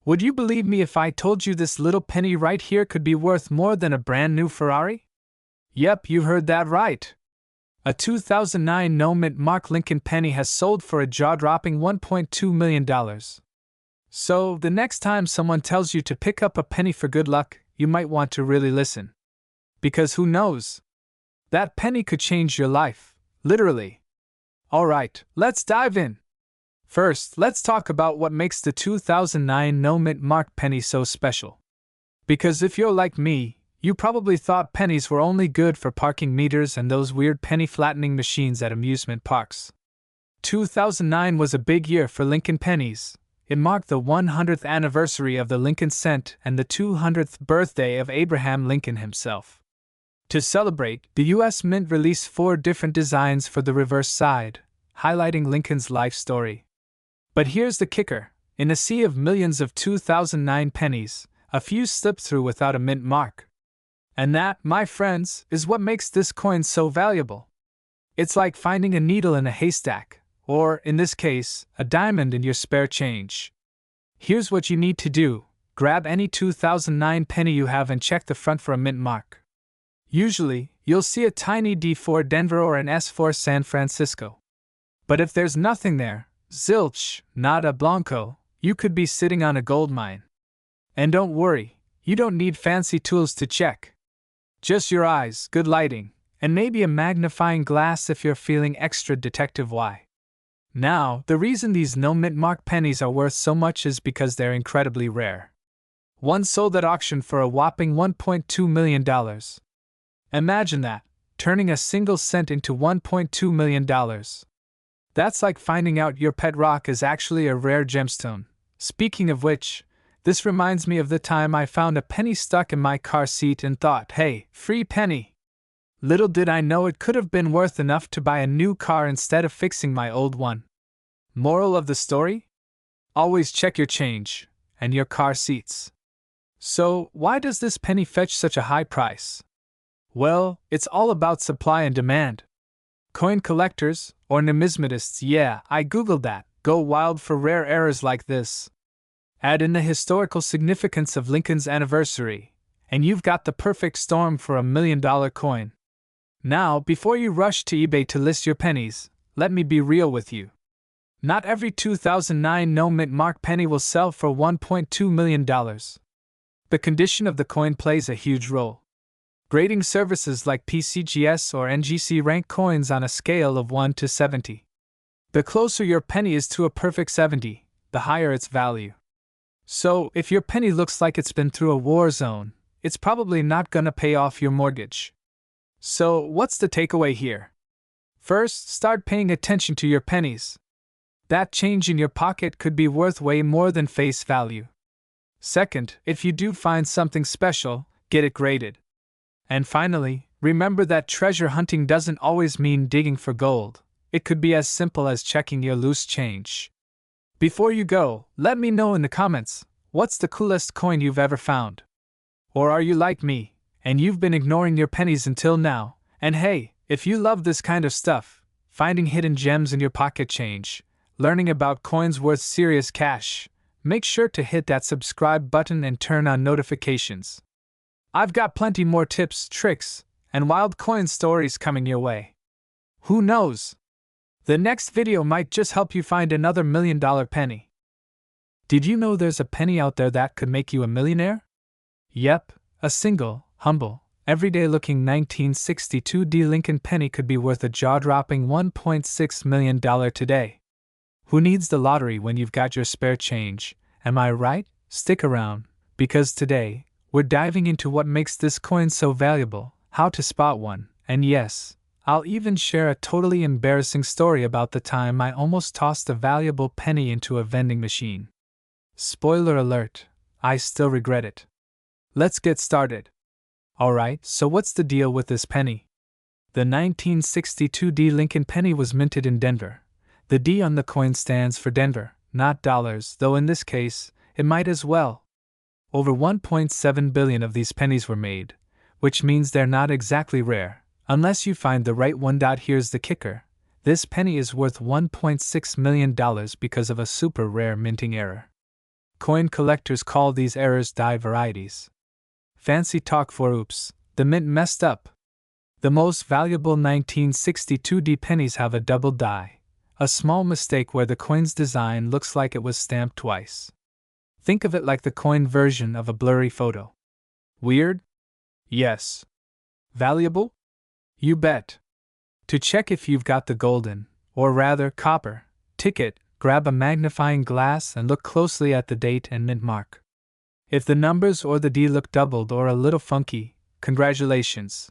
Would you believe me if I told you this little penny right here could be worth more than a brand new Ferrari? Yep, you heard that right. A 2009 no-mint Mark Lincoln penny has sold for a jaw-dropping $1.2 million. So, the next time someone tells you to pick up a penny for good luck, you might want to really listen. Because who knows? That penny could change your life, literally. Alright, let's dive in. First, let's talk about what makes the 2009 no-mint Mark penny so special. Because if you're like me, you probably thought pennies were only good for parking meters and those weird penny flattening machines at amusement parks. 2009 was a big year for Lincoln pennies. It marked the 100th anniversary of the Lincoln cent and the 200th birthday of Abraham Lincoln himself. To celebrate, the U.S. Mint released 4 different designs for the reverse side, highlighting Lincoln's life story. But here's the kicker. In a sea of millions of 2009 pennies, a few slipped through without a mint mark. And that, my friends, is what makes this coin so valuable. It's like finding a needle in a haystack, or, in this case, a diamond in your spare change. Here's what you need to do. Grab any 2009 penny you have and check the front for a mint mark. Usually, you'll see a tiny D4 Denver or an S4 San Francisco. But if there's nothing there, zilch, nada blanco, you could be sitting on a gold mine. And don't worry, you don't need fancy tools to check. Just your eyes, good lighting, and maybe a magnifying glass if you're feeling extra detective-y. Now, the reason these no-mint mark pennies are worth so much is because they're incredibly rare. One sold at auction for a whopping $1.2 million. Imagine that, turning a single cent into $1.2 million. That's like finding out your pet rock is actually a rare gemstone. Speaking of which, this reminds me of the time I found a penny stuck in my car seat and thought, hey, free penny. Little did I know it could have been worth enough to buy a new car instead of fixing my old one. Moral of the story? Always check your change, and your car seats. So, why does this penny fetch such a high price? Well, it's all about supply and demand. Coin collectors, or numismatists, yeah, I googled that, go wild for rare errors like this. Add in the historical significance of Lincoln's anniversary, and you've got the perfect storm for $1 million coin. Now, before you rush to eBay to list your pennies, let me be real with you. Not every 2009 no-mint mark penny will sell for $1.2 million. The condition of the coin plays a huge role. Grading services like PCGS or NGC rank coins on a scale of 1 to 70. The closer your penny is to a perfect 70, the higher its value. So, if your penny looks like it's been through a war zone, it's probably not gonna pay off your mortgage. So, what's the takeaway here? First, start paying attention to your pennies. That change in your pocket could be worth way more than face value. Second, if you do find something special, get it graded. And finally, remember that treasure hunting doesn't always mean digging for gold. It could be as simple as checking your loose change. Before you go, let me know in the comments, what's the coolest coin you've ever found? Or are you like me, and you've been ignoring your pennies until now? And hey, if you love this kind of stuff, finding hidden gems in your pocket change, learning about coins worth serious cash, make sure to hit that subscribe button and turn on notifications. I've got plenty more tips, tricks, and wild coin stories coming your way. Who knows? The next video might just help you find another $1 million penny. Did you know there's a penny out there that could make you a millionaire? Yep, a single, humble, everyday-looking 1962 D Lincoln penny could be worth a jaw-dropping $1.6 million today. Who needs the lottery when you've got your spare change? Am I right? Stick around, because today, we're diving into what makes this coin so valuable, how to spot one, and yes, I'll even share a totally embarrassing story about the time I almost tossed a valuable penny into a vending machine. Spoiler alert, I still regret it. Let's get started. Alright, so what's the deal with this penny? The 1962 D Lincoln penny was minted in Denver. The D on the coin stands for Denver, not dollars, though in this case, it might as well. Over 1.7 billion of these pennies were made, which means they're not exactly rare, unless you find the right one. Here's the kicker. This penny is worth $1.6 million because of a super rare minting error. Coin collectors call these errors die varieties. Fancy talk for oops, the mint messed up. The most valuable 1962 pennies have a double die, a small mistake where the coin's design looks like it was stamped twice. Think of it like the coin version of a blurry photo. Weird? Yes. Valuable? You bet. To check if you've got the golden, or rather copper, ticket, grab a magnifying glass and look closely at the date and mint mark. If the numbers or the D look doubled or a little funky, congratulations.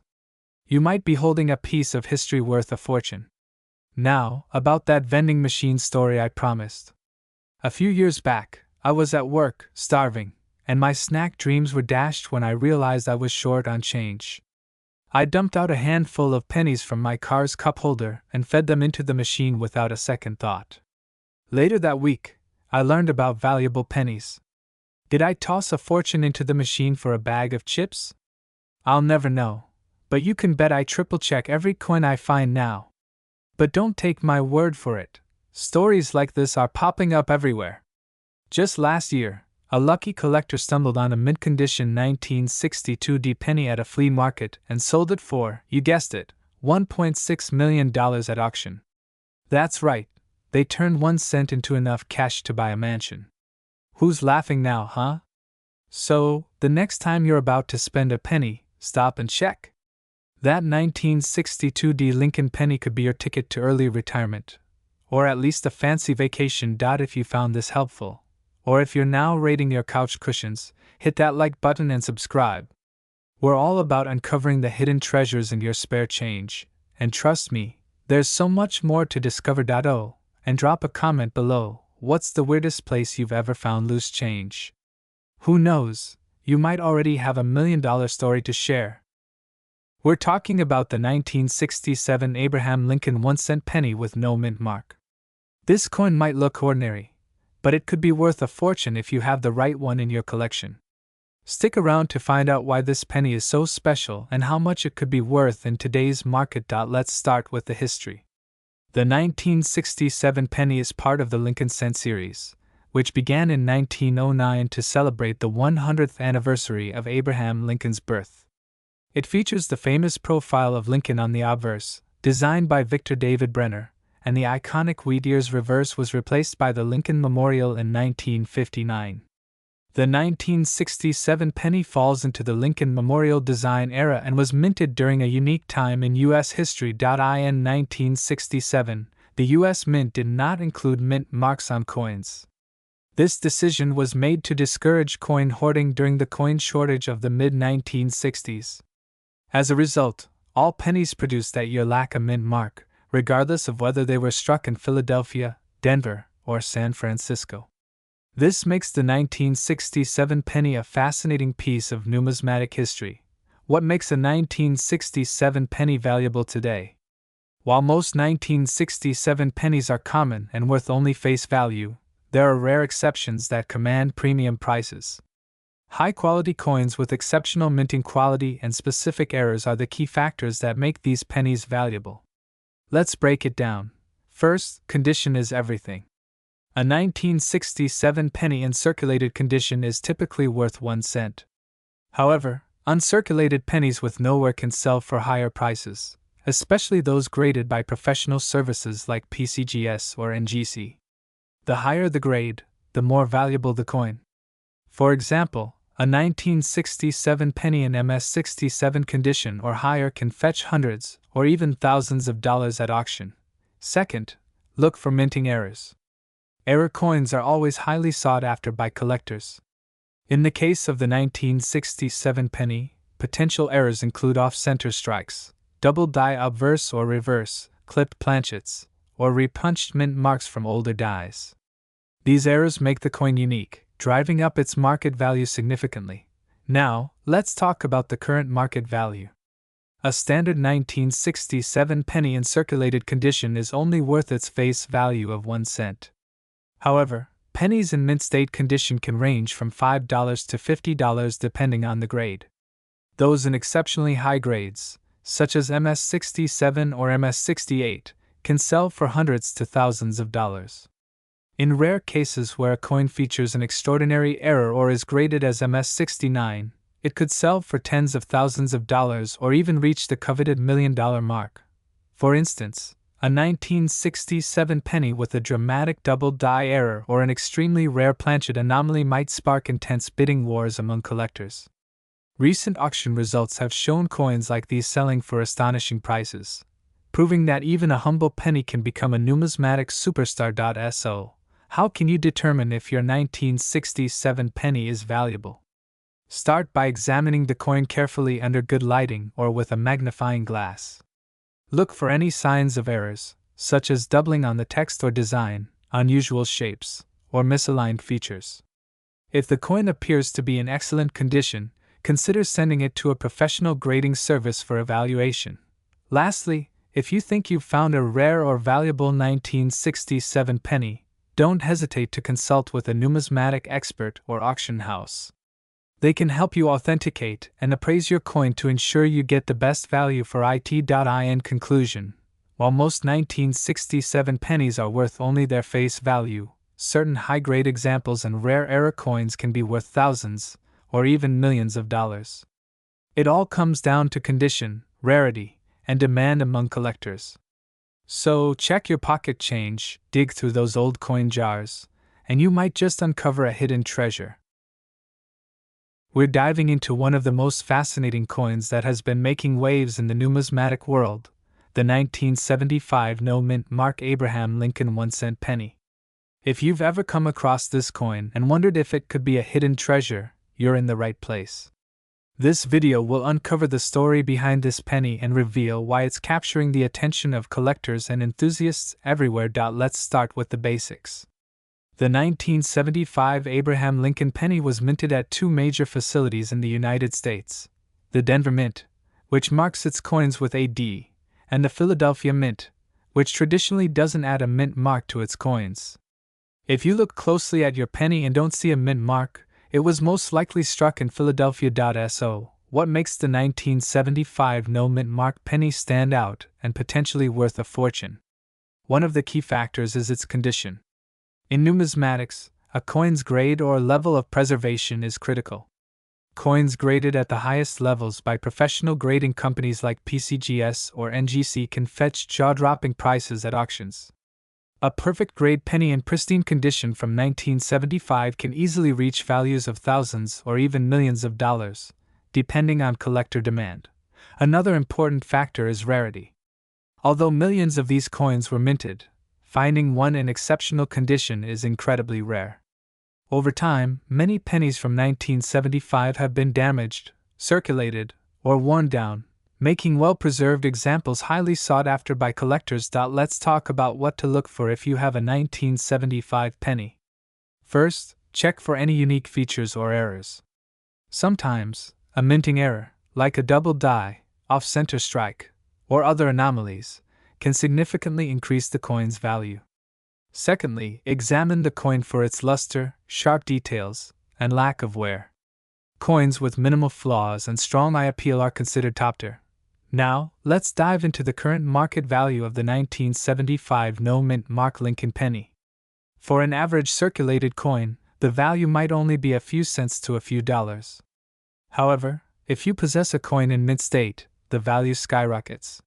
You might be holding a piece of history worth a fortune. Now, about that vending machine story I promised. A few years back, I was at work, starving, and my snack dreams were dashed when I realized I was short on change. I dumped out a handful of pennies from my car's cup holder and fed them into the machine without a second thought. Later that week, I learned about valuable pennies. Did I toss a fortune into the machine for a bag of chips? I'll never know, but you can bet I triple-check every coin I find now. But don't take my word for it. Stories like this are popping up everywhere. Just last year, a lucky collector stumbled on a mint-condition 1962 penny at a flea market and sold it for, you guessed it, $1.6 million at auction. That's right, they turned 1 cent into enough cash to buy a mansion. Who's laughing now, huh? So, the next time you're about to spend a penny, stop and check. That 1962 Lincoln penny could be your ticket to early retirement, or at least a fancy vacation. If you found this helpful, or if you're now rating your couch cushions, hit that like button and subscribe. We're all about uncovering the hidden treasures in your spare change, and trust me, there's so much more to discover. And drop a comment below. What's the weirdest place you've ever found loose change? Who knows, you might already have $1 million story to share. We're talking about the 1967 Abraham Lincoln 1-cent penny with no mint mark. This coin might look ordinary, but it could be worth a fortune if you have the right one in your collection. Stick around to find out why this penny is so special and how much it could be worth in today's market. Let's start with the history. The 1967 penny is part of the Lincoln Cent series, which began in 1909 to celebrate the 100th anniversary of Abraham Lincoln's birth. It features the famous profile of Lincoln on the obverse, designed by Victor David Brenner, and the iconic wheat ears reverse was replaced by the Lincoln Memorial in 1959. The 1967 penny falls into the Lincoln Memorial design era and was minted during a unique time in U.S. history. In 1967, the U.S. Mint did not include mint marks on coins. This decision was made to discourage coin hoarding during the coin shortage of the mid-1960s. As a result, all pennies produced that year lack a mint mark, regardless of whether they were struck in Philadelphia, Denver, or San Francisco. This makes the 1967 penny a fascinating piece of numismatic history. What makes a 1967 penny valuable today? While most 1967 pennies are common and worth only face value, there are rare exceptions that command premium prices. High-quality coins with exceptional minting quality and specific errors are the key factors that make these pennies valuable. Let's break it down. First, condition is everything. A 1967 penny in circulated condition is typically worth 1 cent. However, uncirculated pennies with nowhere can sell for higher prices, especially those graded by professional services like PCGS or NGC. The higher the grade, the more valuable the coin. For example, a 1967 penny in MS67 condition or higher can fetch hundreds or even thousands of dollars at auction. Second, look for minting errors. Error coins are always highly sought after by collectors. In the case of the 1967 penny, potential errors include off-center strikes, double die obverse or reverse, clipped planchets, or repunched mint marks from older dies. These errors make the coin unique, driving up its market value significantly. Now, let's talk about the current market value. A standard 1967 penny in circulated condition is only worth its face value of 1 cent. However, pennies in mint state condition can range from $5 to $50 depending on the grade. Those in exceptionally high grades, such as MS67 or MS68, can sell for hundreds to thousands of dollars. In rare cases where a coin features an extraordinary error or is graded as MS-69, it could sell for tens of thousands of dollars or even reach the coveted $1 million mark. For instance, a 1967 penny with a dramatic double die error or an extremely rare planchet anomaly might spark intense bidding wars among collectors. Recent auction results have shown coins like these selling for astonishing prices, proving that even a humble penny can become a numismatic superstar. So, how can you determine if your 1967 penny is valuable? Start by examining the coin carefully under good lighting or with a magnifying glass. Look for any signs of errors, such as doubling on the text or design, unusual shapes, or misaligned features. If the coin appears to be in excellent condition, consider sending it to a professional grading service for evaluation. Lastly, if you think you've found a rare or valuable 1967 penny, don't hesitate to consult with a numismatic expert or auction house. They can help you authenticate and appraise your coin to ensure you get the best value for it. In conclusion, while most 1967 pennies are worth only their face value, certain high-grade examples and rare error coins can be worth thousands, or even millions of dollars. It all comes down to condition, rarity, and demand among collectors. So check your pocket change, dig through those old coin jars, and you might just uncover a hidden treasure. We're diving into one of the most fascinating coins that has been making waves in the numismatic world, the 1975 no-mint Mark Abraham Lincoln 1-cent penny. If you've ever come across this coin and wondered if it could be a hidden treasure, you're in the right place. This video will uncover the story behind this penny and reveal why it's capturing the attention of collectors and enthusiasts everywhere. Let's start with the basics. The 1975 Abraham Lincoln penny was minted at two major facilities in the United States: the Denver Mint, which marks its coins with AD, and the Philadelphia Mint, which traditionally doesn't add a mint mark to its coins. If you look closely at your penny and don't see a mint mark, it was most likely struck in Philadelphia. So, what makes the 1975 no mint mark penny stand out and potentially worth a fortune? One of the key factors is its condition. In numismatics, a coin's grade or level of preservation is critical. Coins graded at the highest levels by professional grading companies like PCGS or NGC can fetch jaw-dropping prices at auctions. A perfect grade penny in pristine condition from 1975 can easily reach values of thousands or even millions of dollars, depending on collector demand. Another important factor is rarity. Although millions of these coins were minted, finding one in exceptional condition is incredibly rare. Over time, many pennies from 1975 have been damaged, circulated, or worn down, making well-preserved examples highly sought after by collectors. Let's talk about what to look for if you have a 1975 penny. First, check for any unique features or errors. Sometimes, a minting error, like a double die, off-center strike, or other anomalies, can significantly increase the coin's value. Secondly, examine the coin for its luster, sharp details, and lack of wear. Coins with minimal flaws and strong eye appeal are considered top tier. Now, let's dive into the current market value of the 1975 no-mint Mark Lincoln penny. For an average circulated coin, the value might only be a few cents to a few dollars. However, if you possess a coin in mint state, the value skyrockets.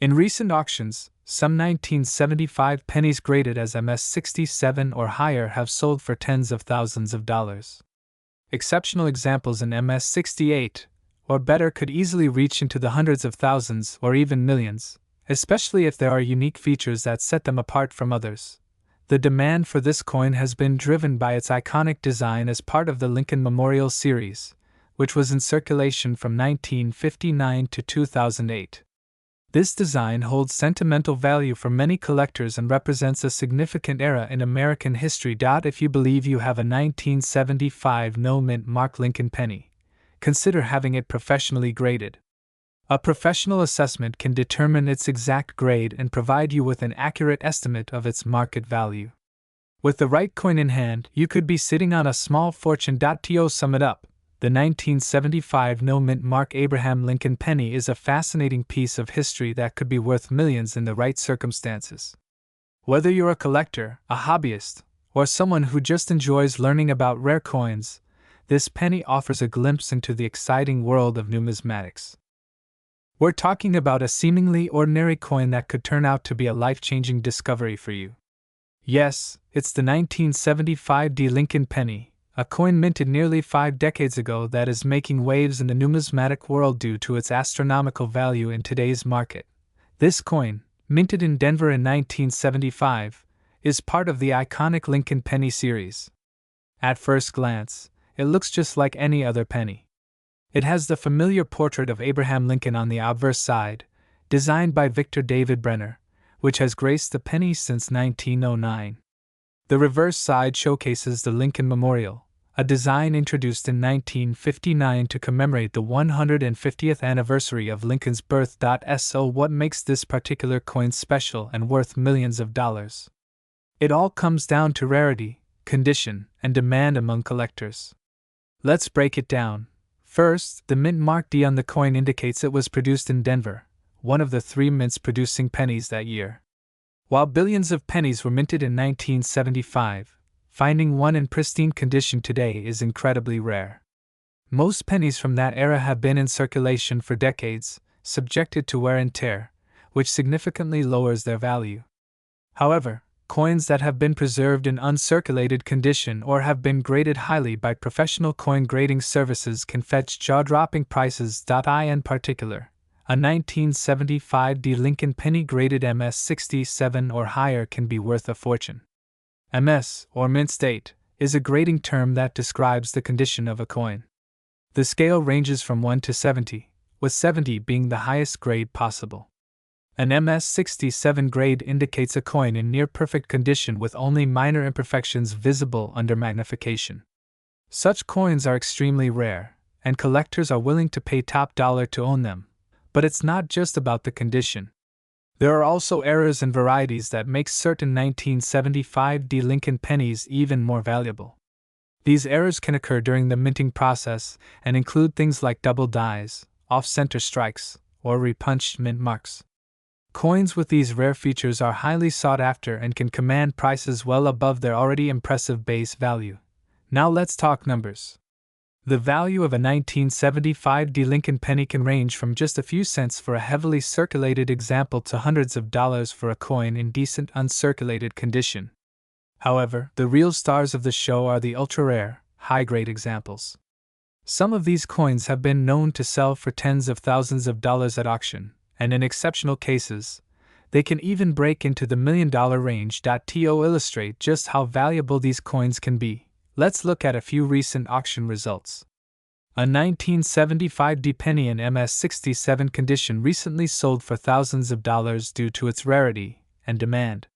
In recent auctions, some 1975 pennies graded as MS-67 or higher have sold for tens of thousands of dollars. Exceptional examples in MS-68 or better could easily reach into the hundreds of thousands or even millions, especially if there are unique features that set them apart from others. The demand for this coin has been driven by its iconic design as part of the Lincoln Memorial Series, which was in circulation from 1959 to 2008. This design holds sentimental value for many collectors and represents a significant era in American history. If you believe you have a 1975 no-mint Mark Lincoln penny, consider having it professionally graded. A professional assessment can determine its exact grade and provide you with an accurate estimate of its market value. With the right coin in hand, you could be sitting on a small fortune. To sum it up, the 1975 no-mint Mark Abraham Lincoln penny is a fascinating piece of history that could be worth millions in the right circumstances. Whether you're a collector, a hobbyist, or someone who just enjoys learning about rare coins, this penny offers a glimpse into the exciting world of numismatics. We're talking about a seemingly ordinary coin that could turn out to be a life-changing discovery for you. Yes, it's the 1975 D. Lincoln penny, a coin minted nearly 5 decades ago that is making waves in the numismatic world due to its astronomical value in today's market. This coin, minted in Denver in 1975, is part of the iconic Lincoln penny series. At first glance, it looks just like any other penny. It has the familiar portrait of Abraham Lincoln on the obverse side, designed by Victor David Brenner, which has graced the penny since 1909. The reverse side showcases the Lincoln Memorial, a design introduced in 1959 to commemorate the 150th anniversary of Lincoln's birth. So what makes this particular coin special and worth millions of dollars? It all comes down to rarity, condition, and demand among collectors. Let's break it down. First, the mint mark D on the coin indicates it was produced in Denver, one of the 3 mints producing pennies that year. While billions of pennies were minted in 1975, finding one in pristine condition today is incredibly rare. Most pennies from that era have been in circulation for decades, subjected to wear and tear, which significantly lowers their value. However, coins that have been preserved in uncirculated condition or have been graded highly by professional coin grading services can fetch jaw-dropping prices. In particular, a 1975 D. Lincoln penny graded MS-67 or higher can be worth a fortune. MS, or mint state, is a grading term that describes the condition of a coin. The scale ranges from 1 to 70, with 70 being the highest grade possible. An MS-67 grade indicates a coin in near-perfect condition with only minor imperfections visible under magnification. Such coins are extremely rare, and collectors are willing to pay top dollar to own them. But it's not just about the condition. There are also errors and varieties that make certain 1975 D. Lincoln pennies even more valuable. These errors can occur during the minting process and include things like double dies, off-center strikes, or repunched mint marks. Coins with these rare features are highly sought after and can command prices well above their already impressive base value. Now let's talk numbers. The value of a 1975 D. Lincoln penny can range from just a few cents for a heavily circulated example to hundreds of dollars for a coin in decent uncirculated condition. However, the real stars of the show are the ultra-rare, high-grade examples. Some of these coins have been known to sell for tens of thousands of dollars at auction, and in exceptional cases, they can even break into the million-dollar range. To illustrate just how valuable these coins can be, let's look at a few recent auction results. A 1975 D penny in MS-67 condition recently sold for thousands of dollars due to its rarity and demand.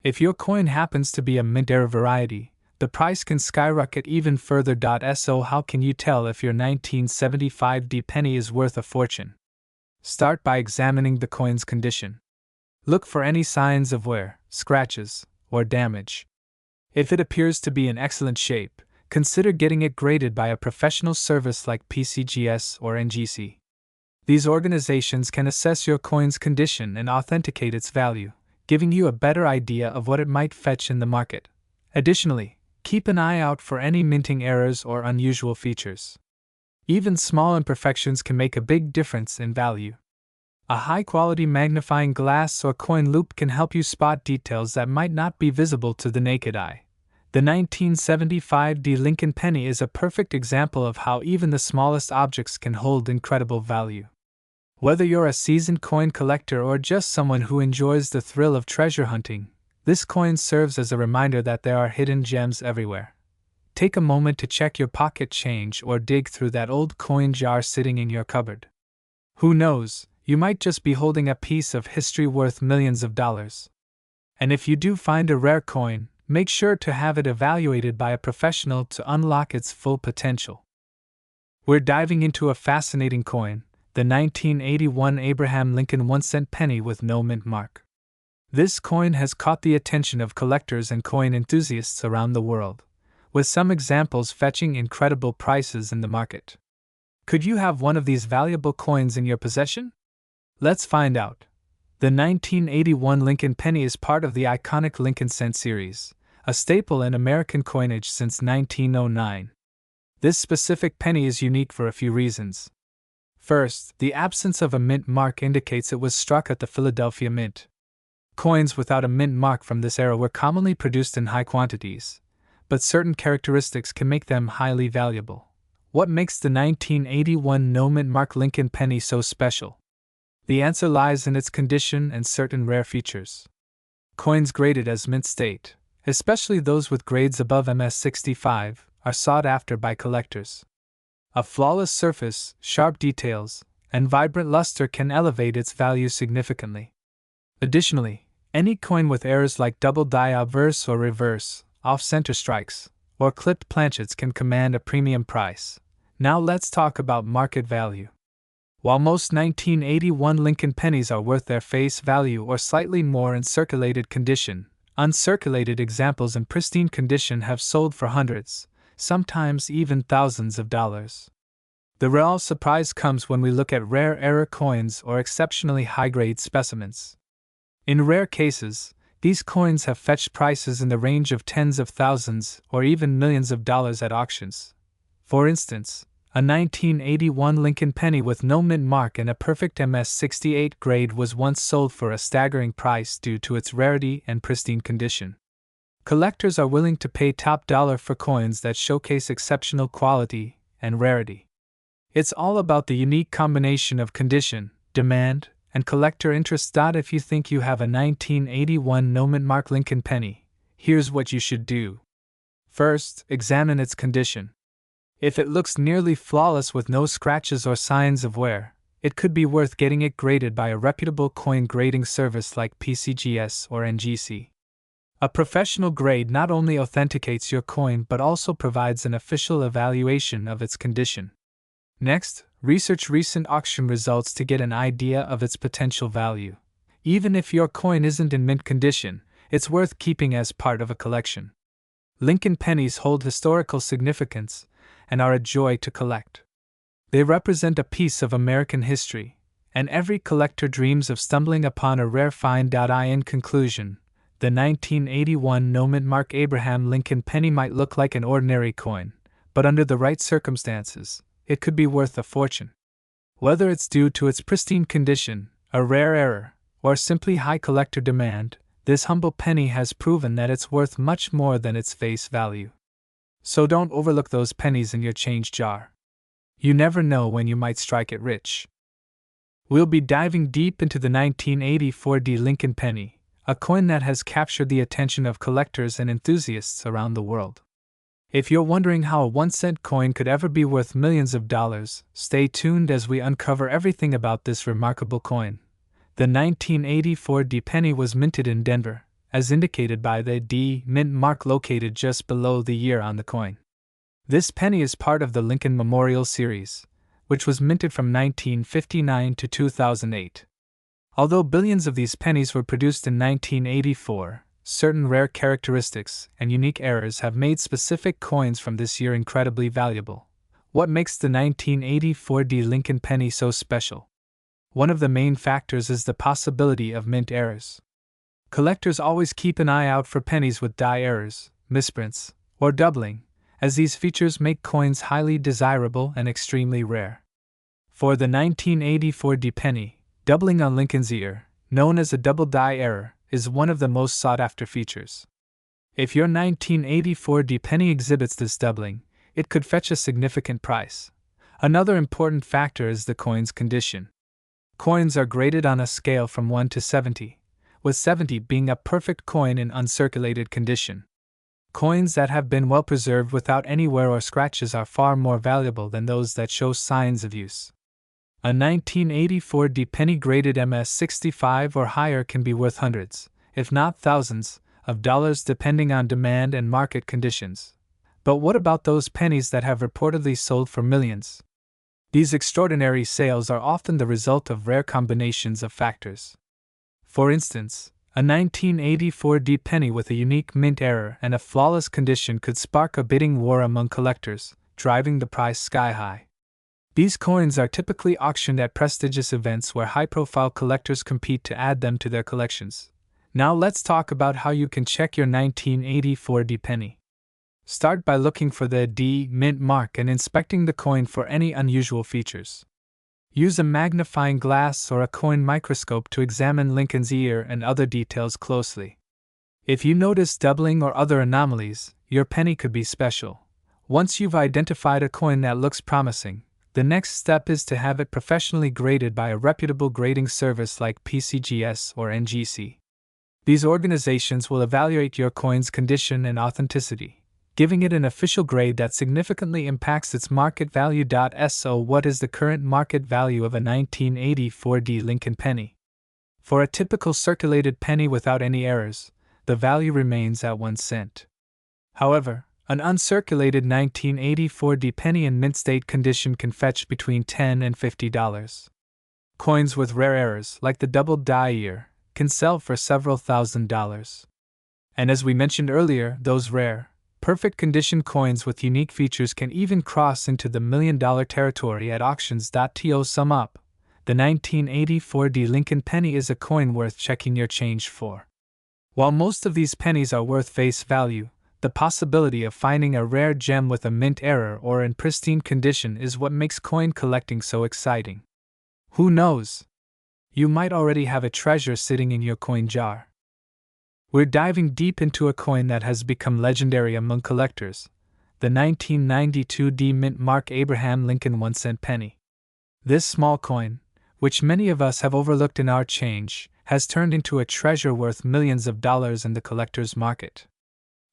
If your coin happens to be a mint-era variety, the price can skyrocket even further. So how can you tell if your 1975 D penny is worth a fortune? Start by examining the coin's condition. Look for any signs of wear, scratches, or damage. If it appears to be in excellent shape, consider getting it graded by a professional service like PCGS or NGC. These organizations can assess your coin's condition and authenticate its value, giving you a better idea of what it might fetch in the market. Additionally, keep an eye out for any minting errors or unusual features. Even small imperfections can make a big difference in value. A high-quality magnifying glass or coin loupe can help you spot details that might not be visible to the naked eye. The 1975 D. Lincoln penny is a perfect example of how even the smallest objects can hold incredible value. Whether you're a seasoned coin collector or just someone who enjoys the thrill of treasure hunting, this coin serves as a reminder that there are hidden gems everywhere. Take a moment to check your pocket change or dig through that old coin jar sitting in your cupboard. Who knows, you might just be holding a piece of history worth millions of dollars. And if you do find a rare coin, make sure to have it evaluated by a professional to unlock its full potential. We're diving into a fascinating coin, the 1981 Abraham Lincoln 1-cent penny with no mint mark. This coin has caught the attention of collectors and coin enthusiasts around the world, with some examples fetching incredible prices in the market. Could you have one of these valuable coins in your possession? Let's find out. The 1981 Lincoln penny is part of the iconic Lincoln cent series, a staple in American coinage since 1909. This specific penny is unique for a few reasons. First, the absence of a mint mark indicates it was struck at the Philadelphia Mint. Coins without a mint mark from this era were commonly produced in high quantities, but certain characteristics can make them highly valuable. What makes the 1981 no mint mark Lincoln penny so special? The answer lies in its condition and certain rare features. Coins graded as mint state, especially those with grades above MS65, are sought after by collectors. A flawless surface, sharp details, and vibrant luster can elevate its value significantly. Additionally, any coin with errors like double die obverse or reverse, off-center strikes, or clipped planchets can command a premium price. Now let's talk about market value. While most 1981 Lincoln pennies are worth their face value or slightly more in circulated condition, uncirculated examples in pristine condition have sold for hundreds, sometimes even thousands of dollars. The real surprise comes when we look at rare error coins or exceptionally high-grade specimens. In rare cases, these coins have fetched prices in the range of tens of thousands or even millions of dollars at auctions. For instance, a 1981 Lincoln penny with no mint mark and a perfect MS68 grade was once sold for a staggering price due to its rarity and pristine condition. Collectors are willing to pay top dollar for coins that showcase exceptional quality and rarity. It's all about the unique combination of condition, demand, and collector interest. If you think you have a 1981 no mint mark Lincoln penny, here's what you should do. First, examine its condition. If it looks nearly flawless with no scratches or signs of wear, it could be worth getting it graded by a reputable coin grading service like PCGS or NGC. A professional grade not only authenticates your coin but also provides an official evaluation of its condition. Next, research recent auction results to get an idea of its potential value. Even if your coin isn't in mint condition, it's worth keeping as part of a collection. Lincoln pennies hold historical significance and are a joy to collect. They represent a piece of American history, and every collector dreams of stumbling upon a rare find. In conclusion, the 1981 no mint mark Abraham Lincoln penny might look like an ordinary coin, but under the right circumstances, it could be worth a fortune. Whether it's due to its pristine condition, a rare error, or simply high collector demand, this humble penny has proven that it's worth much more than its face value. So don't overlook those pennies in your change jar. You never know when you might strike it rich. We'll be diving deep into the 1984 Lincoln penny, a coin that has captured the attention of collectors and enthusiasts around the world. If you're wondering how a 1-cent coin could ever be worth millions of dollars, stay tuned as we uncover everything about this remarkable coin. The 1984 penny was minted in Denver, as indicated by the D mint mark located just below the year on the coin. This penny is part of the Lincoln Memorial Series, which was minted from 1959 to 2008. Although billions of these pennies were produced in 1984, certain rare characteristics and unique errors have made specific coins from this year incredibly valuable. What makes the 1984 Lincoln penny so special? One of the main factors is the possibility of mint errors. Collectors always keep an eye out for pennies with die errors, misprints, or doubling, as these features make coins highly desirable and extremely rare. For the 1984 penny, doubling on Lincoln's ear, known as a double die error, is one of the most sought-after features. If your 1984 penny exhibits this doubling, it could fetch a significant price. Another important factor is the coin's condition. Coins are graded on a scale from 1 to 70, with 70 being a perfect coin in uncirculated condition. Coins that have been well preserved without any wear or scratches are far more valuable than those that show signs of use. A 1984 penny graded MS65 or higher can be worth hundreds, if not thousands, of dollars depending on demand and market conditions. But what about those pennies that have reportedly sold for millions? These extraordinary sales are often the result of rare combinations of factors. For instance, a 1984 penny with a unique mint error and a flawless condition could spark a bidding war among collectors, driving the price sky high. These coins are typically auctioned at prestigious events where high-profile collectors compete to add them to their collections. Now let's talk about how you can check your 1984 D penny. Start by looking for the D mint mark and inspecting the coin for any unusual features. Use a magnifying glass or a coin microscope to examine Lincoln's ear and other details closely. If you notice doubling or other anomalies, your penny could be special. Once you've identified a coin that looks promising, the next step is to have it professionally graded by a reputable grading service like PCGS or NGC. These organizations will evaluate your coin's condition and authenticity, giving it an official grade that significantly impacts its market value. So, what is the current market value of a 1984 D Lincoln penny? For a typical circulated penny without any errors, the value remains at 1 cent. However, an uncirculated 1984 D penny in mint state condition can fetch between $10 and $50. Coins with rare errors, like the doubled die ear, can sell for several $1,000s. And as we mentioned earlier, those rare, perfect condition coins with unique features can even cross into the $1 million territory at auctions. To sum up, the 1984 D Lincoln penny is a coin worth checking your change for. While most of these pennies are worth face value, the possibility of finding a rare gem with a mint error or in pristine condition is what makes coin collecting so exciting. Who knows? You might already have a treasure sitting in your coin jar. We're diving deep into a coin that has become legendary among collectors, the 1992 D Mint Mark Abraham Lincoln 1-cent penny. This small coin, which many of us have overlooked in our change, has turned into a treasure worth millions of dollars in the collector's market.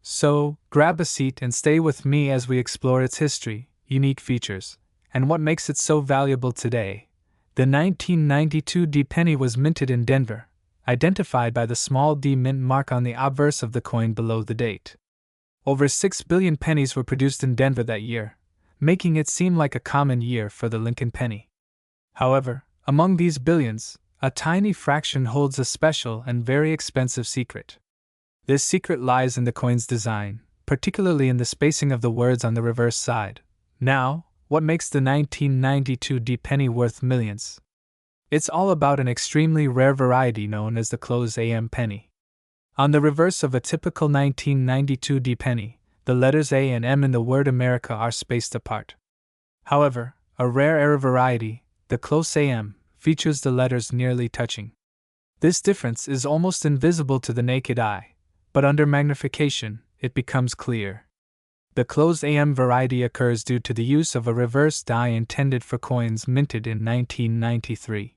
So, grab a seat and stay with me as we explore its history, unique features, and what makes it so valuable today. The 1992 D penny was minted in Denver, identified by the small D mint mark on the obverse of the coin below the date. Over 6 billion pennies were produced in Denver that year, making it seem like a common year for the Lincoln penny. However, among these billions, a tiny fraction holds a special and very expensive secret. This secret lies in the coin's design, particularly in the spacing of the words on the reverse side. Now, what makes the 1992 D penny worth millions? It's all about an extremely rare variety known as the closed AM penny. On the reverse of a typical 1992 D penny, the letters A and M in the word America are spaced apart. However, a rare error variety, the close AM, features the letters nearly touching. This difference is almost invisible to the naked eye, but under magnification, it becomes clear. The closed AM variety occurs due to the use of a reverse die intended for coins minted in 1993.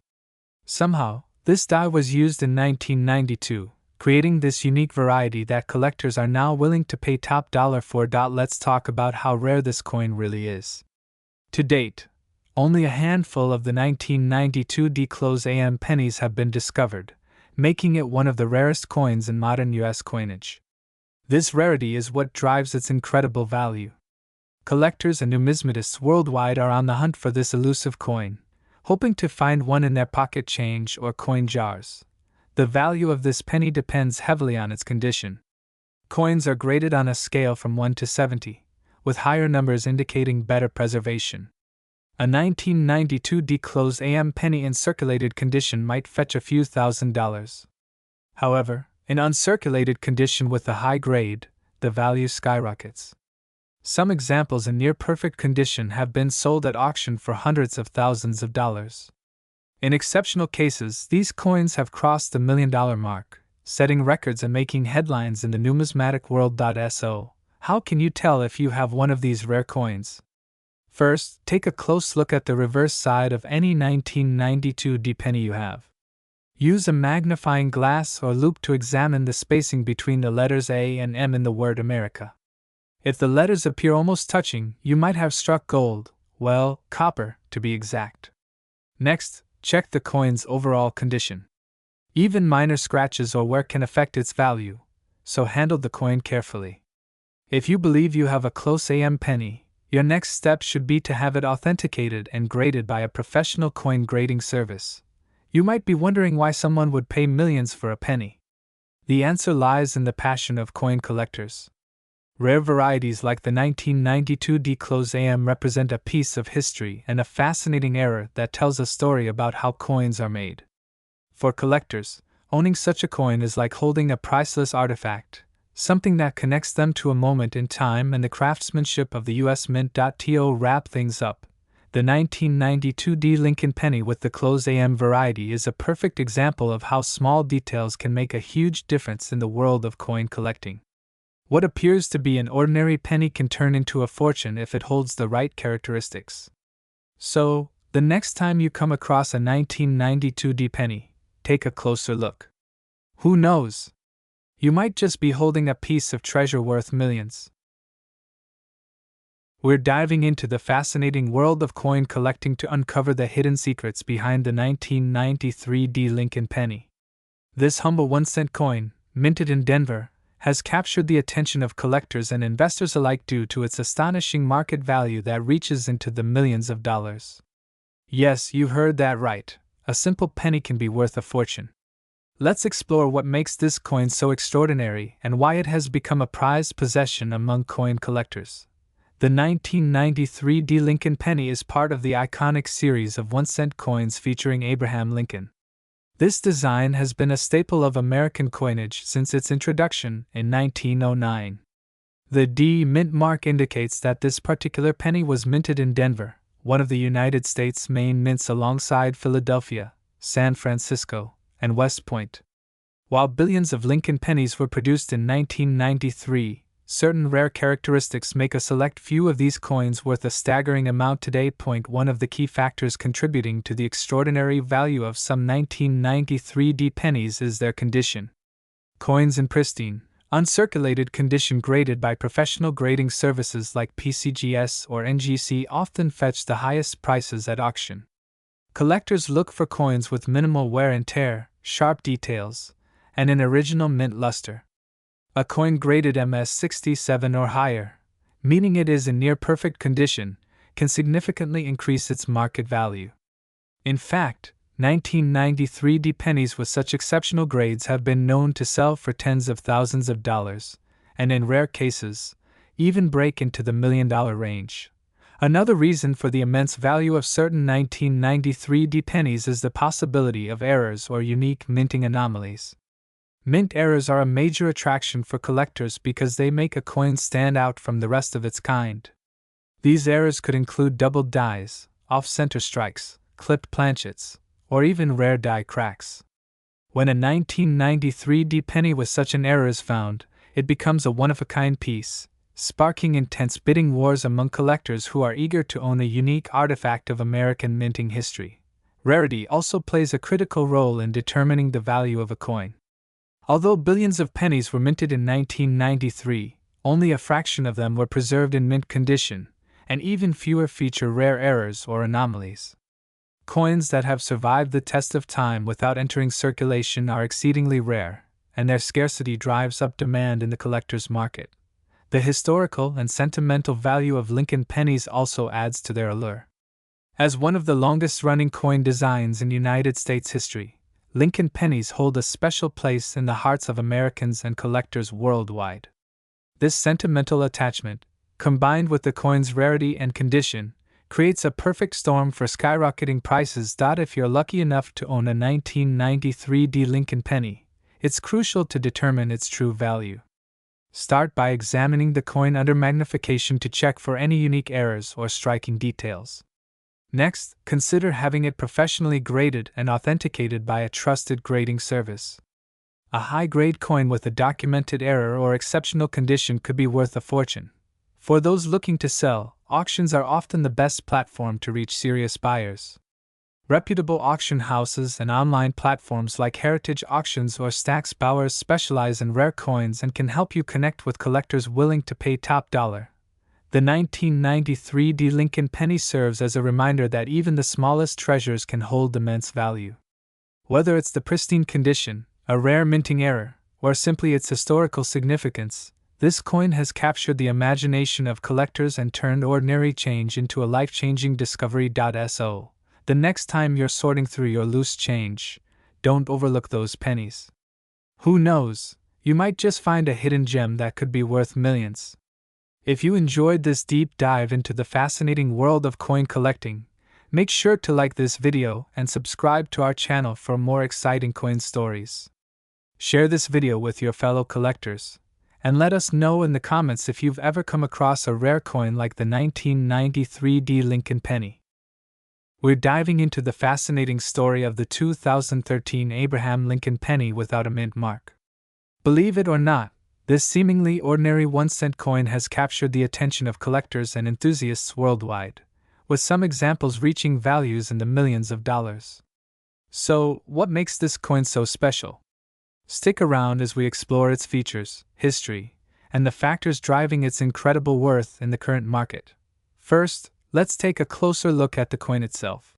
Somehow, this die was used in 1992, creating this unique variety that collectors are now willing to pay top dollar for. Let's talk about how rare this coin really is. To date, only a handful of the 1992 D closed AM pennies have been discovered, making it one of the rarest coins in modern U.S. coinage. This rarity is what drives its incredible value. Collectors and numismatists worldwide are on the hunt for this elusive coin, hoping to find one in their pocket change or coin jars. The value of this penny depends heavily on its condition. Coins are graded on a scale from 1 to 70, with higher numbers indicating better preservation. A 1992 D closed AM penny in circulated condition might fetch a few $1,000s. However, in uncirculated condition with a high grade, the value skyrockets. Some examples in near-perfect condition have been sold at auction for hundreds of thousands of dollars. In exceptional cases, these coins have crossed the $1 million mark, setting records and making headlines in the numismatic world. So, how can you tell if you have one of these rare coins? First, take a close look at the reverse side of any 1992 D penny you have. Use a magnifying glass or loupe to examine the spacing between the letters A and M in the word America. If the letters appear almost touching, you might have struck gold, well, copper, to be exact. Next, check the coin's overall condition. Even minor scratches or wear can affect its value, so handle the coin carefully. If you believe you have a close AM penny, your next step should be to have it authenticated and graded by a professional coin grading service. You might be wondering why someone would pay millions for a penny. The answer lies in the passion of coin collectors. Rare varieties like the 1992 D closed AM represent a piece of history and a fascinating era that tells a story about how coins are made. For collectors, Owning such a coin is like holding a priceless artifact, something that connects them to a moment in time and the craftsmanship of the U.S. Mint. To wrap things up, the 1992 D Lincoln penny with the closed AM variety is a perfect example of how small details can make a huge difference in the world of coin collecting. What appears to be an ordinary penny can turn into a fortune if it holds the right characteristics. So, the next time you come across a 1992 D penny, take a closer look. Who knows? You might just be holding a piece of treasure worth millions. We're diving into the fascinating world of coin collecting to uncover the hidden secrets behind the 1993 D Lincoln penny. This humble 1-cent coin, minted in Denver, has captured the attention of collectors and investors alike due to its astonishing market value that reaches into the millions of dollars. Yes, you heard that right. A simple penny can be worth a fortune. Let's explore what makes this coin so extraordinary and why it has become a prized possession among coin collectors. The 1993 D Lincoln penny is part of the iconic series of 1-cent coins featuring Abraham Lincoln. This design has been a staple of American coinage since its introduction in 1909. The D mint mark indicates that this particular penny was minted in Denver, one of the United States' main mints alongside Philadelphia, San Francisco, and West Point. While billions of Lincoln pennies were produced in 1993, certain rare characteristics make a select few of these coins worth a staggering amount today. One of the key factors contributing to the extraordinary value of some 1993 D pennies is their condition. Coins in pristine, uncirculated condition graded by professional grading services like PCGS or NGC often fetch the highest prices at auction. Collectors look for coins with minimal wear and tear, sharp details, and an original mint luster. A coin graded MS67 or higher, meaning it is in near perfect condition, can significantly increase its market value. In fact, 1993 D pennies with such exceptional grades have been known to sell for tens of thousands of dollars, and in rare cases, even break into the $1 million range. Another reason for the immense value of certain 1993 D pennies is the possibility of errors or unique minting anomalies. Mint errors are a major attraction for collectors because they make a coin stand out from the rest of its kind. These errors could include doubled dies, off-center strikes, clipped planchets, or even rare die cracks. When a 1993 D penny with such an error is found, it becomes a one-of-a-kind piece, sparking intense bidding wars among collectors who are eager to own a unique artifact of American minting history. Rarity also plays a critical role in determining the value of a coin. Although billions of pennies were minted in 1993, only a fraction of them were preserved in mint condition, and even fewer feature rare errors or anomalies. Coins that have survived the test of time without entering circulation are exceedingly rare, and their scarcity drives up demand in the collector's market. The historical and sentimental value of Lincoln pennies also adds to their allure. As one of the longest-running coin designs in United States history, Lincoln pennies hold a special place in the hearts of Americans and collectors worldwide. This sentimental attachment, combined with the coin's rarity and condition, creates a perfect storm for skyrocketing prices. If you're lucky enough to own a 1993 D Lincoln penny, it's crucial to determine its true value. Start by examining the coin under magnification to check for any unique errors or striking details. Next, consider having it professionally graded and authenticated by a trusted grading service. A high-grade coin with a documented error or exceptional condition could be worth a fortune. For those looking to sell, auctions are often the best platform to reach serious buyers. Reputable auction houses and online platforms like Heritage Auctions or Stax Bowers specialize in rare coins and can help you connect with collectors willing to pay top dollar. The 1993 D Lincoln penny serves as a reminder that even the smallest treasures can hold immense value. Whether it's the pristine condition, a rare minting error, or simply its historical significance, this coin has captured the imagination of collectors and turned ordinary change into a life-changing discovery. So, the next time you're sorting through your loose change, don't overlook those pennies. Who knows, you might just find a hidden gem that could be worth millions. If you enjoyed this deep dive into the fascinating world of coin collecting, make sure to like this video and subscribe to our channel for more exciting coin stories. Share this video with your fellow collectors, and let us know in the comments if you've ever come across a rare coin like the 1993 D Lincoln penny. We're diving into the fascinating story of the 2013 Abraham Lincoln penny without a mint mark. Believe it or not, this seemingly ordinary 1-cent coin has captured the attention of collectors and enthusiasts worldwide, with some examples reaching values in the millions of dollars. So, what makes this coin so special? Stick around as we explore its features, history, and the factors driving its incredible worth in the current market. First, let's take a closer look at the coin itself.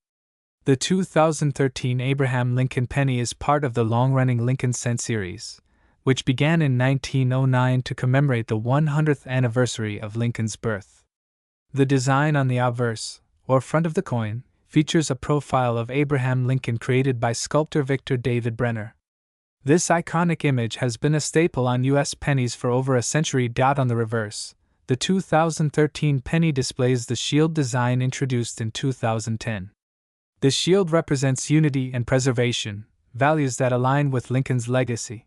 The 2013 Abraham Lincoln penny is part of the long-running Lincoln cent series, which began in 1909 to commemorate the 100th anniversary of Lincoln's birth. The design on the obverse, or front of the coin, features a profile of Abraham Lincoln created by sculptor Victor David Brenner. This iconic image has been a staple on U.S. pennies for over a century. On the reverse, the 2013 penny displays the shield design introduced in 2010. The shield represents unity and preservation, values that align with Lincoln's legacy.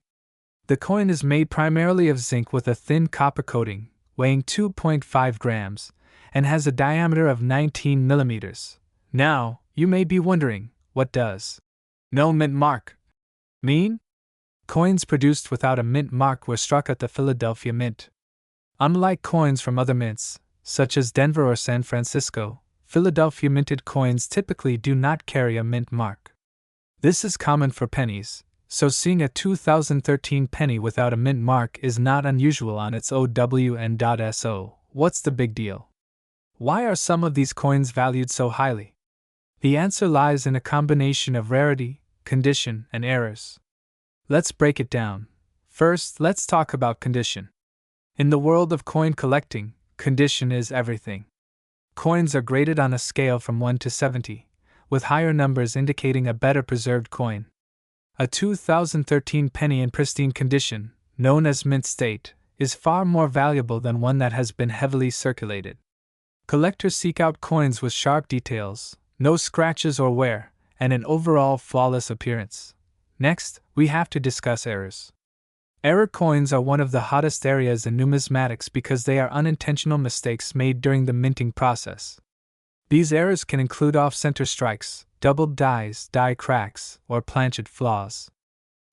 The coin is made primarily of zinc with a thin copper coating, weighing 2.5 grams, and has a diameter of 19 millimeters. Now, you may be wondering, what does no mint mark mean? Coins produced without a mint mark were struck at the Philadelphia Mint. Unlike coins from other mints, such as Denver or San Francisco, Philadelphia minted coins typically do not carry a mint mark. This is common for pennies, so seeing a 2013 penny without a mint mark is not unusual on its OWN.SO. What's the big deal? Why are some of these coins valued so highly? The answer lies in a combination of rarity, condition, and errors. Let's break it down. First, let's talk about condition. In the world of coin collecting, condition is everything. Coins are graded on a scale from 1 to 70, with higher numbers indicating a better preserved coin. A 2013 penny in pristine condition, known as mint state, is far more valuable than one that has been heavily circulated. Collectors seek out coins with sharp details, no scratches or wear, and an overall flawless appearance. Next, we have to discuss errors. Error coins are one of the hottest areas in numismatics because they are unintentional mistakes made during the minting process. These errors can include off-center strikes, doubled dies, die cracks, or planchet flaws.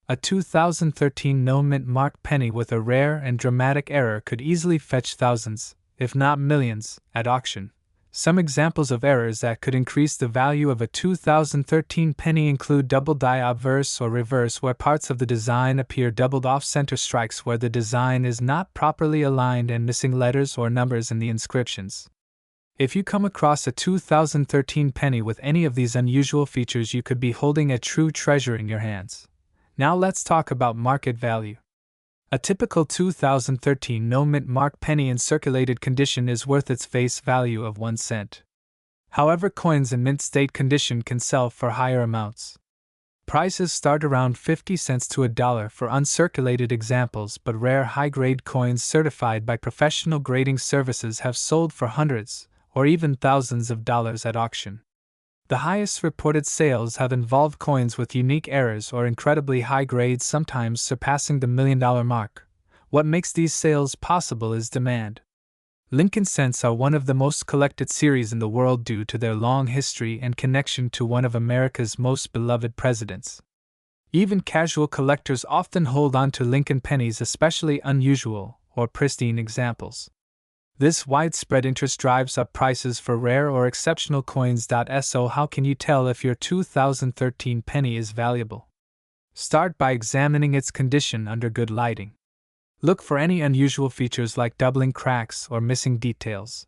A 2013 no-mint mark penny with a rare and dramatic error could easily fetch thousands, if not millions, at auction. Some examples of errors that could increase the value of a 2013 penny include double die obverse or reverse where parts of the design appear doubled off-center strikes where the design is not properly aligned and missing letters or numbers in the inscriptions. If you come across a 2013 penny with any of these unusual features, you could be holding a true treasure in your hands. Now let's talk about market value. A typical 2013 no-mint mark penny in circulated condition is worth its face value of 1 cent. However, coins in mint state condition can sell for higher amounts. Prices start around 50 cents to $1 for uncirculated examples, but rare high-grade coins certified by professional grading services have sold for hundreds, or even thousands of dollars at auction. The highest reported sales have involved coins with unique errors or incredibly high grades, sometimes surpassing the $1 million mark. What makes these sales possible is demand. Lincoln cents are one of the most collected series in the world due to their long history and connection to one of America's most beloved presidents. Even casual collectors often hold on to Lincoln pennies, especially unusual or pristine examples. This widespread interest drives up prices for rare or exceptional coins. So how can you tell if your 2013 penny is valuable? Start by examining its condition under good lighting. Look for any unusual features like doubling cracks or missing details.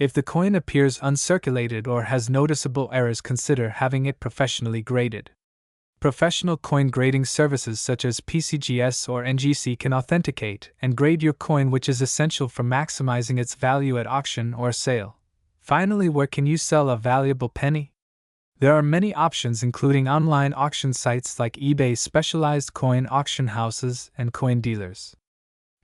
If the coin appears uncirculated or has noticeable errors, consider having it professionally graded. Professional coin grading services such as PCGS or NGC can authenticate and grade your coin, which is essential for maximizing its value at auction or sale. Finally, where can you sell a valuable penny? There are many options, including online auction sites like eBay, specialized coin auction houses, and coin dealers.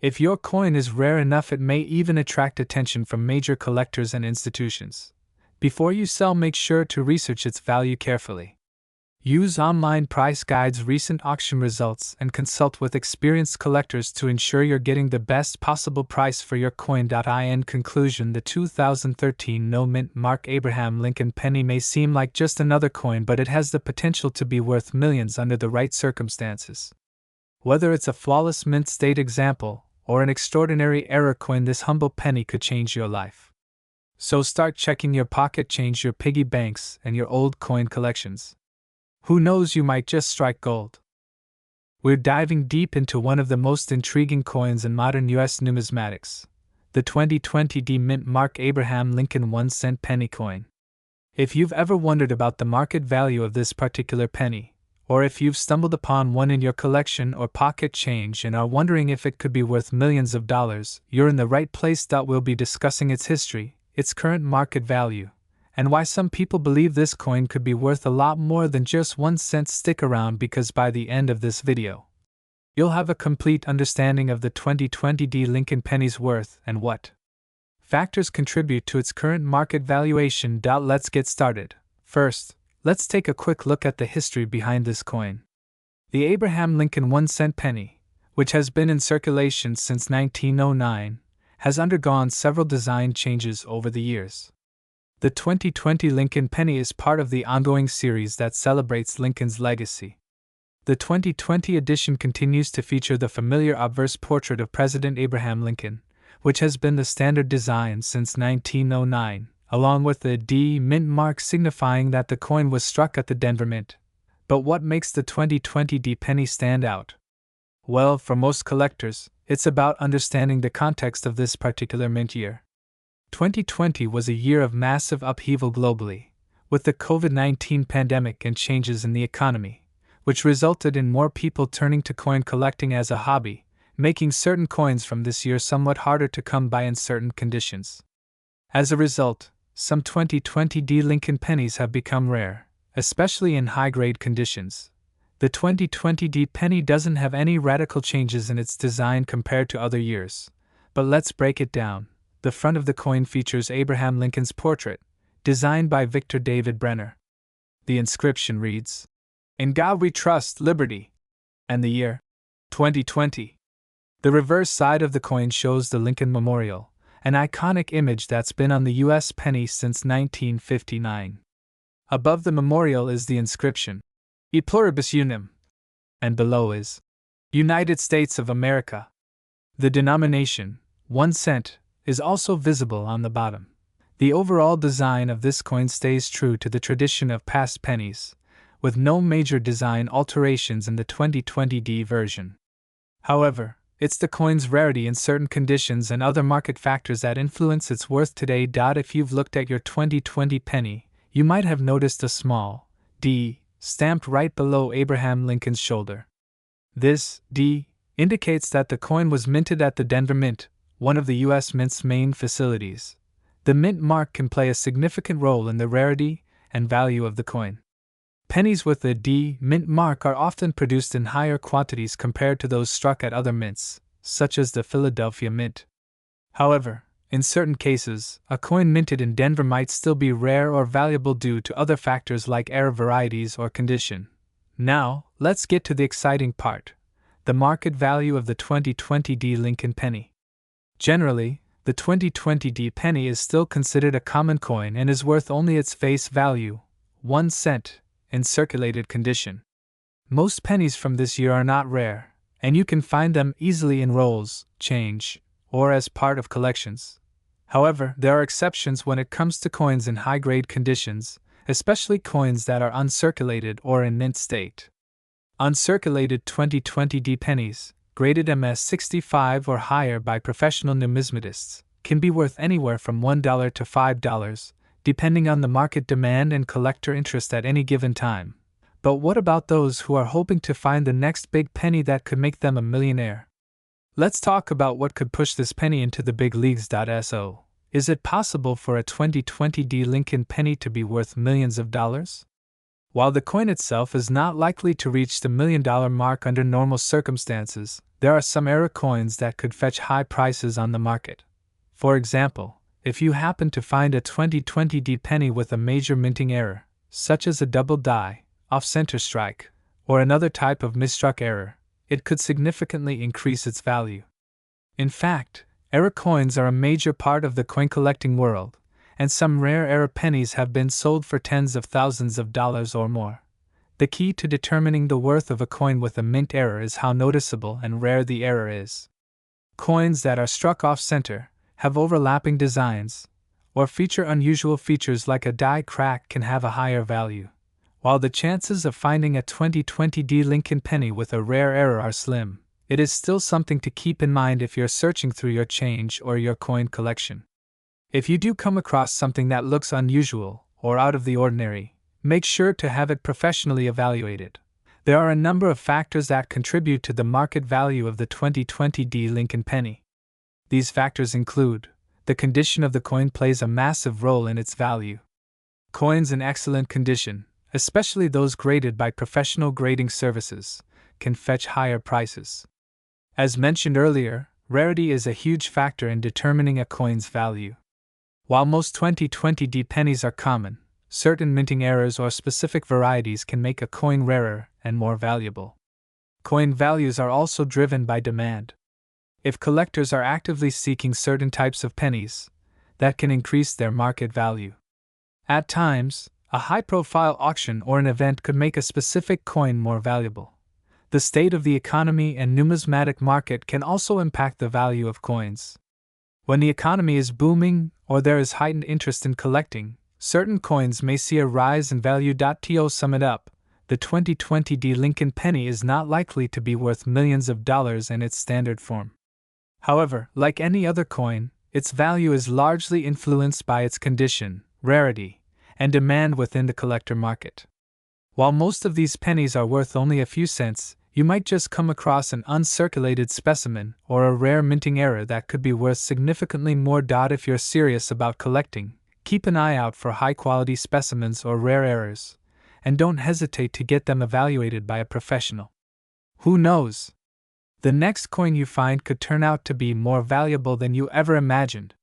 If your coin is rare enough, it may even attract attention from major collectors and institutions. Before you sell, make sure to research its value carefully. Use online price guides, recent auction results, and consult with experienced collectors to ensure you're getting the best possible price for your coin. In conclusion, the 2013 no-mint Mark Abraham Lincoln penny may seem like just another coin, but it has the potential to be worth millions under the right circumstances. Whether it's a flawless mint state example or an extraordinary error coin, this humble penny could change your life. So start checking your pocket change, your piggy banks, and your old coin collections. Who knows, you might just strike gold. We're diving deep into one of the most intriguing coins in modern U.S. numismatics, the 2020 D-Mint Mark Abraham Lincoln 1-cent penny coin. If you've ever wondered about the market value of this particular penny, or if you've stumbled upon one in your collection or pocket change and are wondering if it could be worth millions of dollars, you're in the right place. We'll be discussing its history, its current market value, and why some people believe this coin could be worth a lot more than just 1 cent. Stick around, because by the end of this video, you'll have a complete understanding of the 2020 D Lincoln penny's worth and what factors contribute to its current market valuation. Let's get started. First, let's take a quick look at the history behind this coin. The Abraham Lincoln 1-cent penny, which has been in circulation since 1909, has undergone several design changes over the years. The 2020 Lincoln penny is part of the ongoing series that celebrates Lincoln's legacy. The 2020 edition continues to feature the familiar obverse portrait of President Abraham Lincoln, which has been the standard design since 1909, along with the D Mint mark signifying that the coin was struck at the Denver Mint. But what makes the 2020 D penny stand out? Well, for most collectors, it's about understanding the context of this particular mint year. 2020 was a year of massive upheaval globally, with the COVID-19 pandemic and changes in the economy, which resulted in more people turning to coin collecting as a hobby, making certain coins from this year somewhat harder to come by in certain conditions. As a result, some 2020 D Lincoln pennies have become rare, especially in high-grade conditions. The 2020 D penny doesn't have any radical changes in its design compared to other years, but let's break it down. The front of the coin features Abraham Lincoln's portrait, designed by Victor David Brenner. The inscription reads, "In God We Trust, Liberty," and the year, 2020. The reverse side of the coin shows the Lincoln Memorial, an iconic image that's been on the U.S. penny since 1959. Above the memorial is the inscription, E Pluribus Unum, and below is, United States of America. The denomination, 1 cent, is also visible on the bottom. The overall design of this coin stays true to the tradition of past pennies, with no major design alterations in the 2020 D version. However, it's the coin's rarity in certain conditions and other market factors that influence its worth today. If you've looked at your 2020 penny, you might have noticed a small D stamped right below Abraham Lincoln's shoulder. This D indicates that the coin was minted at the Denver Mint, one of the U.S. Mint's main facilities. The mint mark can play a significant role in the rarity and value of the coin. Pennies with the D Mint mark are often produced in higher quantities compared to those struck at other mints, such as the Philadelphia Mint. However, in certain cases, a coin minted in Denver might still be rare or valuable due to other factors like error, varieties, or condition. Now, let's get to the exciting part: the market value of the 2020 D Lincoln penny. Generally, the 2020 D penny is still considered a common coin and is worth only its face value, 1 cent, in circulated condition. Most pennies from this year are not rare, and you can find them easily in rolls, change, or as part of collections. However, there are exceptions when it comes to coins in high-grade conditions, especially coins that are uncirculated or in mint state. Uncirculated 2020 D pennies, graded MS 65 or higher by professional numismatists, can be worth anywhere from $1 to $5, depending on the market demand and collector interest at any given time. But what about those who are hoping to find the next big penny that could make them a millionaire? Let's talk about what could push this penny into the big leagues. So, is it possible for a 2020 D Lincoln penny to be worth millions of dollars? While the coin itself is not likely to reach the $1 million mark under normal circumstances, there are some error coins that could fetch high prices on the market. For example, if you happen to find a 2020 D penny with a major minting error, such as a double die, off-center strike, or another type of misstruck error, it could significantly increase its value. In fact, error coins are a major part of the coin collecting world, and some rare error pennies have been sold for tens of thousands of dollars or more. The key to determining the worth of a coin with a mint error is how noticeable and rare the error is. Coins that are struck off-center, have overlapping designs, or feature unusual features like a die crack can have a higher value. While the chances of finding a 2020 Lincoln penny with a rare error are slim, it is still something to keep in mind if you're searching through your change or your coin collection. If you do come across something that looks unusual or out of the ordinary, make sure to have it professionally evaluated. There are a number of factors that contribute to the market value of the 2020 Lincoln penny. These factors include: the condition of the coin plays a massive role in its value. Coins in excellent condition, especially those graded by professional grading services, can fetch higher prices. As mentioned earlier, rarity is a huge factor in determining a coin's value. While most 2020 pennies are common, certain minting errors or specific varieties can make a coin rarer and more valuable. Coin values are also driven by demand. If collectors are actively seeking certain types of pennies, that can increase their market value. At times, a high-profile auction or an event could make a specific coin more valuable. The state of the economy and numismatic market can also impact the value of coins. When the economy is booming or there is heightened interest in collecting, certain coins may see a rise in value. To sum it up, the 2020 Lincoln penny is not likely to be worth millions of dollars in its standard form. However, like any other coin, its value is largely influenced by its condition, rarity, and demand within the collector market. While most of these pennies are worth only a few cents, you might just come across an uncirculated specimen or a rare minting error that could be worth significantly more. If you're serious about collecting, keep an eye out for high-quality specimens or rare errors, and don't hesitate to get them evaluated by a professional. Who knows? The next coin you find could turn out to be more valuable than you ever imagined.